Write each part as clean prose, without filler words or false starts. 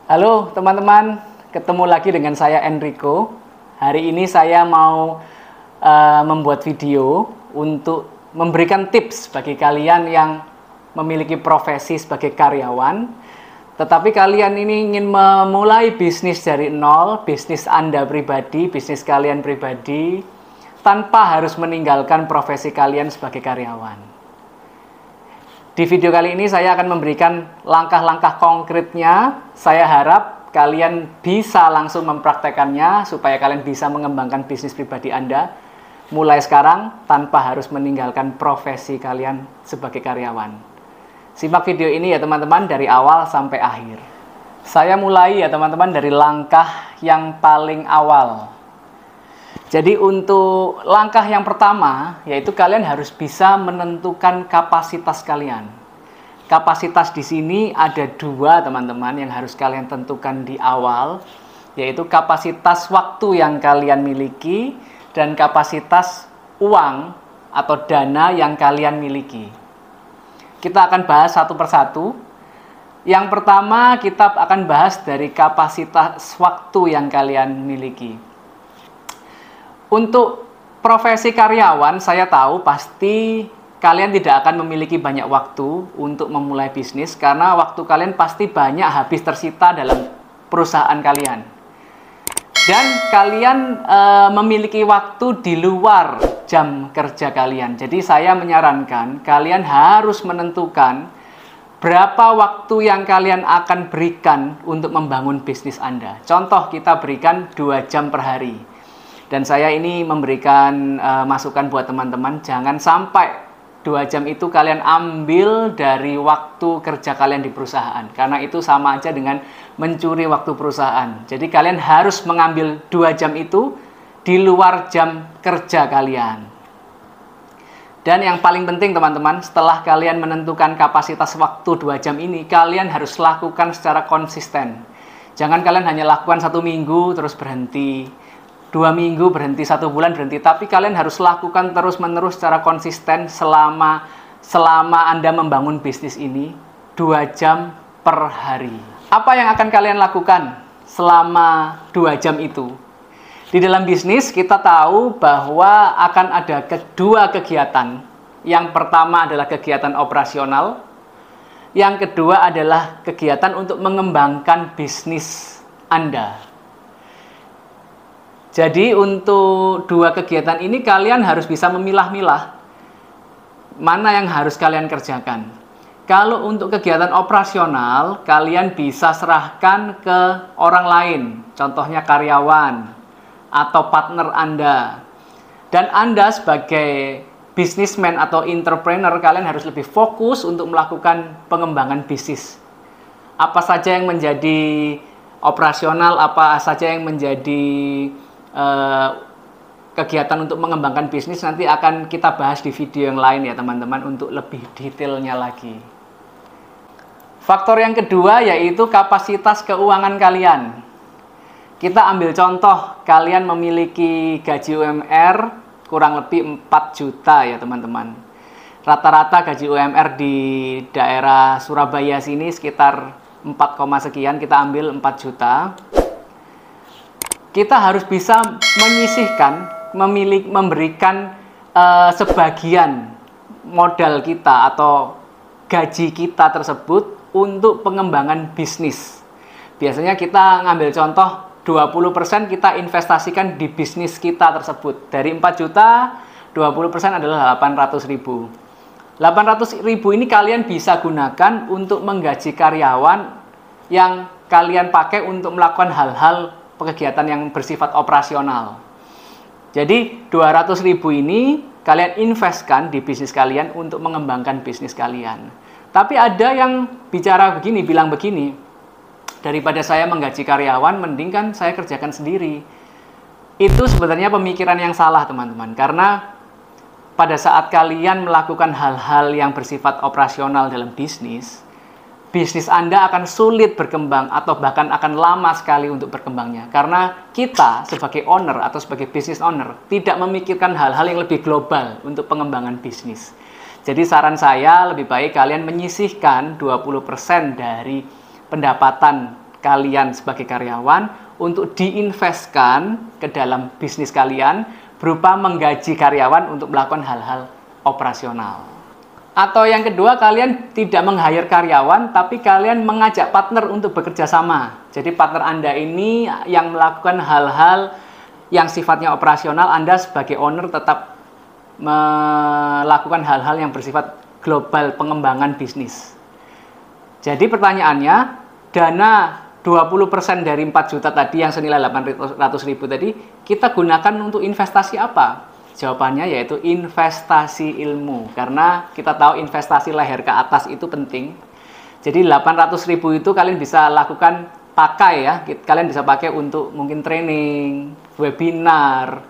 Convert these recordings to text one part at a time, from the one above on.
Halo teman-teman, ketemu lagi dengan saya Enrico. Hari ini saya mau membuat video untuk memberikan tips bagi kalian yang memiliki profesi sebagai karyawan, tetapi kalian ini ingin memulai bisnis dari nol, bisnis Anda pribadi, bisnis kalian pribadi, tanpa harus meninggalkan profesi kalian sebagai karyawan. Di video kali ini saya akan memberikan langkah-langkah konkretnya. Saya harap kalian bisa langsung mempraktekannya supaya kalian bisa mengembangkan bisnis pribadi Anda mulai sekarang tanpa harus meninggalkan profesi kalian sebagai karyawan. Simak video ini ya teman-teman dari awal sampai akhir. Saya mulai ya teman-teman dari langkah yang paling awal. Jadi untuk langkah yang pertama, yaitu kalian harus bisa menentukan kapasitas kalian. Kapasitas di sini ada dua teman-teman yang harus kalian tentukan di awal, yaitu kapasitas waktu yang kalian miliki dan kapasitas uang atau dana yang kalian miliki. Kita akan bahas satu persatu. Yang pertama kita akan bahas dari kapasitas waktu yang kalian miliki. Untuk profesi karyawan, saya tahu pasti kalian tidak akan memiliki banyak waktu untuk memulai bisnis karena waktu kalian pasti banyak habis tersita dalam perusahaan kalian. Dan kalian memiliki waktu di luar jam kerja kalian. Jadi saya menyarankan kalian harus menentukan berapa waktu yang kalian akan berikan untuk membangun bisnis Anda. Contoh kita berikan 2 jam per hari. Dan saya ini memberikan masukan buat teman-teman, jangan sampai 2 jam itu kalian ambil dari waktu kerja kalian di perusahaan. Karena itu sama aja dengan mencuri waktu perusahaan. Jadi kalian harus mengambil 2 jam itu di luar jam kerja kalian. Dan yang paling penting teman-teman, setelah kalian menentukan kapasitas waktu 2 jam ini, kalian harus lakukan secara konsisten. Jangan kalian hanya lakukan 1 minggu terus berhenti. 2 minggu berhenti, 1 bulan berhenti, tapi kalian harus lakukan terus-menerus secara konsisten selama Anda membangun bisnis ini 2 jam per hari. Apa yang akan kalian lakukan selama 2 jam itu? Di dalam bisnis kita tahu bahwa akan ada kedua kegiatan. Yang pertama adalah kegiatan operasional, yang kedua adalah kegiatan untuk mengembangkan bisnis Anda. Jadi untuk dua kegiatan ini kalian harus bisa memilah-milah mana yang harus kalian kerjakan. Kalau untuk kegiatan operasional, kalian bisa serahkan ke orang lain, contohnya karyawan atau partner Anda. Dan Anda sebagai businessman atau entrepreneur, kalian harus lebih fokus untuk melakukan pengembangan bisnis. Apa saja yang menjadi operasional, apa saja yang menjadi kegiatan untuk mengembangkan bisnis nanti akan kita bahas di video yang lain ya teman-teman untuk lebih detailnya lagi. Faktor yang kedua yaitu kapasitas keuangan kalian. Kita ambil contoh, kalian memiliki gaji UMR kurang lebih 4 juta ya teman-teman. Rata-rata gaji UMR di daerah Surabaya sini sekitar 4, sekian, kita ambil 4 juta. Kita harus bisa menyisihkan, memberikan sebagian modal kita atau gaji kita tersebut untuk pengembangan bisnis. Biasanya kita ngambil contoh 20% kita investasikan di bisnis kita tersebut. Dari 4 juta, 20% adalah 800.000. 800.000 ini kalian bisa gunakan untuk menggaji karyawan yang kalian pakai untuk melakukan hal-hal kegiatan yang bersifat operasional. Jadi 200.000 ini kalian investkan di bisnis kalian untuk mengembangkan bisnis kalian. Tapi ada yang bicara begini, bilang begini, daripada saya menggaji karyawan, mending kan saya kerjakan sendiri. Itu sebenarnya pemikiran yang salah teman-teman. Karena pada saat kalian melakukan hal-hal yang bersifat operasional dalam bisnis Anda akan sulit berkembang atau bahkan akan lama sekali untuk berkembangnya. Karena kita sebagai owner atau sebagai business owner tidak memikirkan hal-hal yang lebih global untuk pengembangan bisnis. Jadi saran saya lebih baik kalian menyisihkan 20% dari pendapatan kalian sebagai karyawan untuk diinvestkan ke dalam bisnis kalian berupa menggaji karyawan untuk melakukan hal-hal operasional. Atau yang kedua, kalian tidak meng-hire karyawan, tapi kalian mengajak partner untuk bekerja sama. Jadi partner Anda ini yang melakukan hal-hal yang sifatnya operasional, Anda sebagai owner tetap melakukan hal-hal yang bersifat global pengembangan bisnis. Jadi pertanyaannya, dana 20% dari 4 juta tadi yang senilai 800.000 tadi, kita gunakan untuk investasi apa? Jawabannya yaitu investasi ilmu. Karena kita tahu investasi leher ke atas itu penting. Jadi 800.000 itu kalian bisa lakukan pakai ya. Kalian bisa pakai untuk mungkin training, webinar,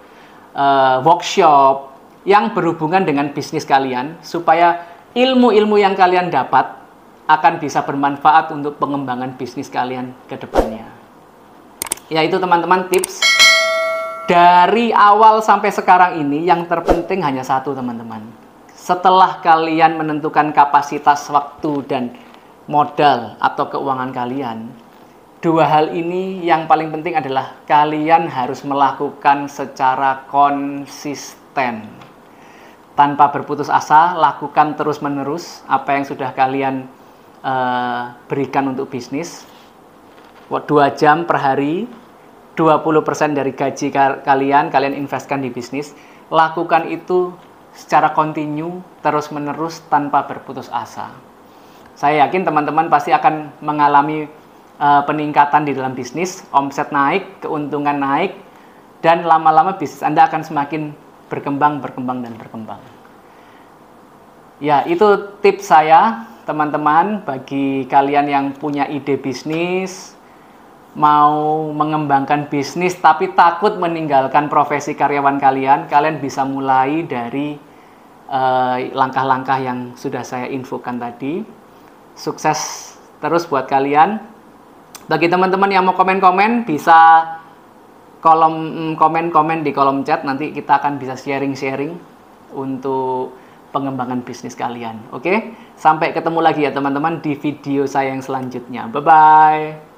workshop yang berhubungan dengan bisnis kalian. Supaya ilmu-ilmu yang kalian dapat akan bisa bermanfaat untuk pengembangan bisnis kalian ke depannya. Ya, itu teman-teman tips. Dari awal sampai sekarang ini yang terpenting hanya satu, teman-teman. Setelah kalian menentukan kapasitas waktu dan modal atau keuangan kalian, dua hal ini yang paling penting adalah kalian harus melakukan secara konsisten. Tanpa berputus asa, lakukan terus-menerus apa yang sudah kalian berikan untuk bisnis. 2 jam per hari, 20% dari gaji kalian investkan di bisnis. Lakukan itu secara kontinu, terus-menerus, tanpa berputus asa. Saya yakin teman-teman pasti akan mengalami peningkatan di dalam bisnis, omset naik, keuntungan naik, dan lama-lama bisnis Anda akan semakin berkembang. Ya, itu tips saya, teman-teman, bagi kalian yang punya ide bisnis, mau mengembangkan bisnis tapi takut meninggalkan profesi karyawan kalian, kalian bisa mulai dari langkah-langkah yang sudah saya infokan tadi. Sukses terus buat kalian. Bagi teman-teman yang mau komen-komen, bisa komen di kolom chat, nanti kita akan bisa sharing-sharing untuk pengembangan bisnis kalian. Oke? Sampai ketemu lagi ya teman-teman di video saya yang selanjutnya. Bye-bye.